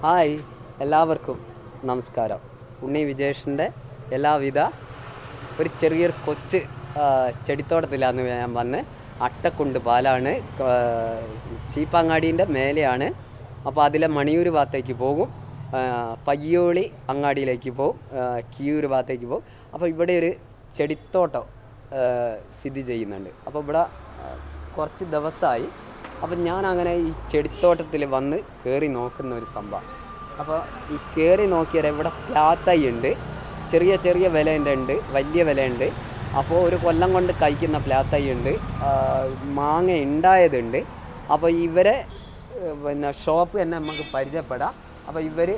Hi, എല്ലാവർക്കും നമസ്കാരം. ഉണ്ണി വിജേഷിൻ്റെ എല്ലാവിധ ഒരു ചെറിയൊരു കൊച്ച് ചെടിത്തോട്ടത്തിലാന്ന് ഞാൻ വന്ന്. അട്ടക്കുണ്ട് പാലാണ്, ചീപ്പാങ്ങാടീൻ്റെ മേലെയാണ്. അപ്പോൾ അതിലെ മണിയൂർ ഭാഗത്തേക്ക് പോകും, പയ്യോളി അങ്ങാടിയിലേക്ക് പോകും, കിയൂർ ഭാഗത്തേക്ക് പോകും. അപ്പോൾ ഇവിടെ ഒരു ചെടിത്തോട്ടം സ്ഥിതി ചെയ്യുന്നുണ്ട്. അപ്പോൾ ഇവിടെ കുറച്ച് ദിവസമായി. അപ്പം ഞാൻ അങ്ങനെ ഈ ചെടിത്തോട്ടത്തിൽ വന്ന് കയറി നോക്കുന്ന ഒരു സംഭവം. അപ്പോൾ ഈ കയറി നോക്കിയാൽ ഇവിടെ പ്ലാത്തൈ ഉണ്ട്, ചെറിയ ചെറിയ വിലേൻ്റെ ഉണ്ട്, വലിയ വിലയുണ്ട്. അപ്പോൾ ഒരു കൊല്ലം കൊണ്ട് കഴിക്കുന്ന പ്ലാത്തൈ ഉണ്ട്, മാങ്ങ ഉണ്ടായതുണ്ട്. അപ്പോൾ ഇവരെ പിന്നെ ഷോപ്പ് തന്നെ നമുക്ക് പരിചയപ്പെടാം. അപ്പോൾ ഇവർ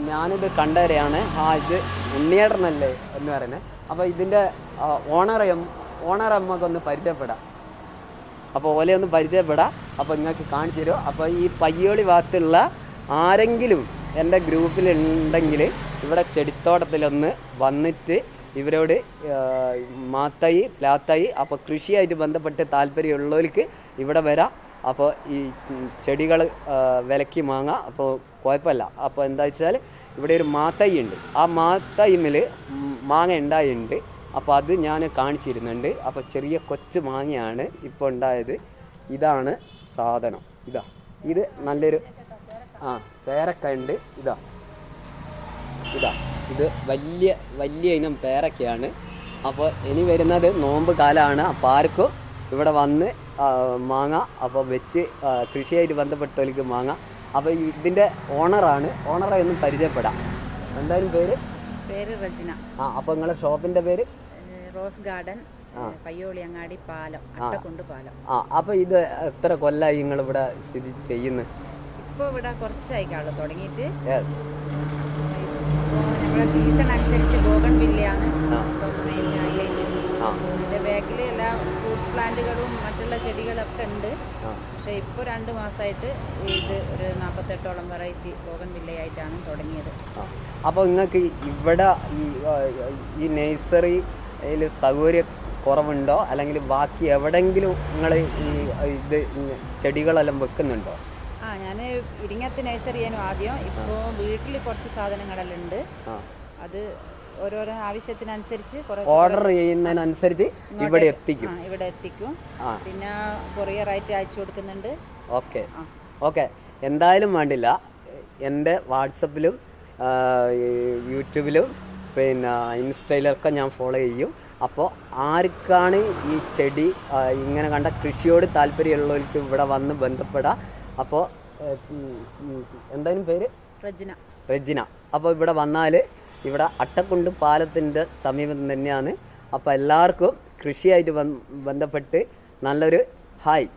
ഞാനിത് കണ്ടവരെയാണ്. ഇത് ഉണ്ണിയേട്ടനല്ലേ എന്ന് പറയുന്നത്. അപ്പോൾ ഇതിൻ്റെ ഓണറെ നമുക്കൊന്ന് പരിചയപ്പെടാം. അപ്പോൾ ഓലയൊന്ന് പരിചയപ്പെടാം. അപ്പോൾ നിങ്ങൾക്ക് കാണിച്ചു തരും. അപ്പോൾ ഈ പയ്യോളി ഭാഗത്തുള്ള ആരെങ്കിലും എൻ്റെ ഗ്രൂപ്പിലുണ്ടെങ്കിൽ ഇവിടെ ചെടിത്തോട്ടത്തിലൊന്ന് വന്നിട്ട് ഇവരോട് മാത്തൈ പ്ലാത്തൈ അപ്പോൾ കൃഷിയായിട്ട് ബന്ധപ്പെട്ട് താല്പര്യമുള്ളവർക്ക് ഇവിടെ വരാം. അപ്പോൾ ഈ ചെടികൾ വിലയ്ക്ക് വാങ്ങാം. അപ്പോൾ കുഴപ്പമില്ല. അപ്പോൾ എന്താ വെച്ചാൽ ഇവിടെ ഒരു മാത്തൈ ഉണ്ട്, ആ മാത്തൈമിൽ മാങ്ങ ഉണ്ടായിട്ടുണ്ട്. അപ്പോൾ അത് ഞാൻ കാണിച്ചിരുന്നുണ്ട്. അപ്പോൾ ചെറിയ കൊച്ചു മാങ്ങയാണ് ഇപ്പോൾ ഉണ്ടായത്. ഇതാണ് സാധനം. ഇത് നല്ലൊരു പേരക്ക ഉണ്ട്. ഇത് വലിയ ഇനം പേരക്കയാണ്. അപ്പോൾ ഇനി വരുന്നത് നോമ്പ് കാലമാണ്. അപ്പോൾ ആർക്കും ഇവിടെ വന്ന് മാങ്ങ അപ്പോൾ വെച്ച് കൃഷിയായിട്ട് ബന്ധപ്പെട്ടവർക്ക് മാങ്ങ. അപ്പോൾ ഇതിൻ്റെ ഓണറെ ഒന്നും പരിചയപ്പെടാം. എന്തായാലും പേര് റജിന. അപ്പോൾ നിങ്ങളുടെ ഷോപ്പിൻ്റെ പേര് റോസ് ഗാർഡൻ, പയ്യോളി അങ്ങാടി പാലം, അട്ടക്കുണ്ട് പാലം. അപ്പോൾ ഇത് എത്ര കൊല്ലമായി നിങ്ങളിവിടെ സ്ഥിതി ചെയ്യുന്നത്? ഇപ്പോൾ ഇവിടെ കുറച്ചായി കാണും തുടങ്ങിയിട്ട്. ഞങ്ങളുടെ സീസൺ അനുസരിച്ച് ബോഗൺ വില്ലയാണ് അതിൻ്റെ ബാക്കിൽ എല്ലാ ഫ്രൂട്ട്സ് പ്ലാന്റുകളും മറ്റുള്ള ചെടികളൊക്കെ ഉണ്ട്. പക്ഷേ ഇപ്പോൾ 2 മാസമായിട്ട് ഇത് ഒരു 48ഓളം വെറൈറ്റി ബോഗൺ വില്ലയായിട്ടാണ് തുടങ്ങിയത്. അപ്പോൾ നിങ്ങൾക്ക് ഇവിടെ ഈ നഴ്സറിയിൽ സൗകര്യ കുറവുണ്ടോ, അല്ലെങ്കിൽ ബാക്കി എവിടെയെങ്കിലും നിങ്ങൾ ഇത് ചെടികളെല്ലാം വെക്കുന്നുണ്ടോ? ഞാൻ ഇരിങ്ങത്ത് നഴ്സറി ചെയ്യാനും ആദ്യം. ഇപ്പോൾ വീട്ടിൽ കുറച്ച് സാധനങ്ങളെല്ലാം ഉണ്ട്. അത് ഓരോരോ ആവശ്യത്തിനനുസരിച്ച് ഓർഡർ ചെയ്യുന്നതിനനുസരിച്ച് ഇവിടെ എത്തിക്കും. പിന്നെ കൊറിയറായിട്ട് അയച്ചു കൊടുക്കുന്നുണ്ട്. ഓക്കെ എന്തായാലും വേണ്ടില്ല. എൻ്റെ വാട്സപ്പിലും യൂട്യൂബിലും പിന്നെ ഇൻസ്റ്റയിലൊക്കെ ഞാൻ ഫോളോ ചെയ്യും. അപ്പോൾ ആർക്കാണ് ഈ ചെടി ഇങ്ങനെ കണ്ട കൃഷിയോട് താല്പര്യമുള്ളവർക്ക് ഇവിടെ വന്ന് ബന്ധപ്പെടാം. അപ്പോൾ എന്തായാലും പേര് റജിന. അപ്പോൾ ഇവിടെ വന്നാൽ ഇവിടെ അട്ടക്കുണ്ട് പാലത്തിൻ്റെ സമീപം തന്നെയാണ്. അപ്പോൾ എല്ലാവർക്കും കൃഷിയായിട്ട് ബന്ധപ്പെട്ട് നല്ലൊരു ഹായ്.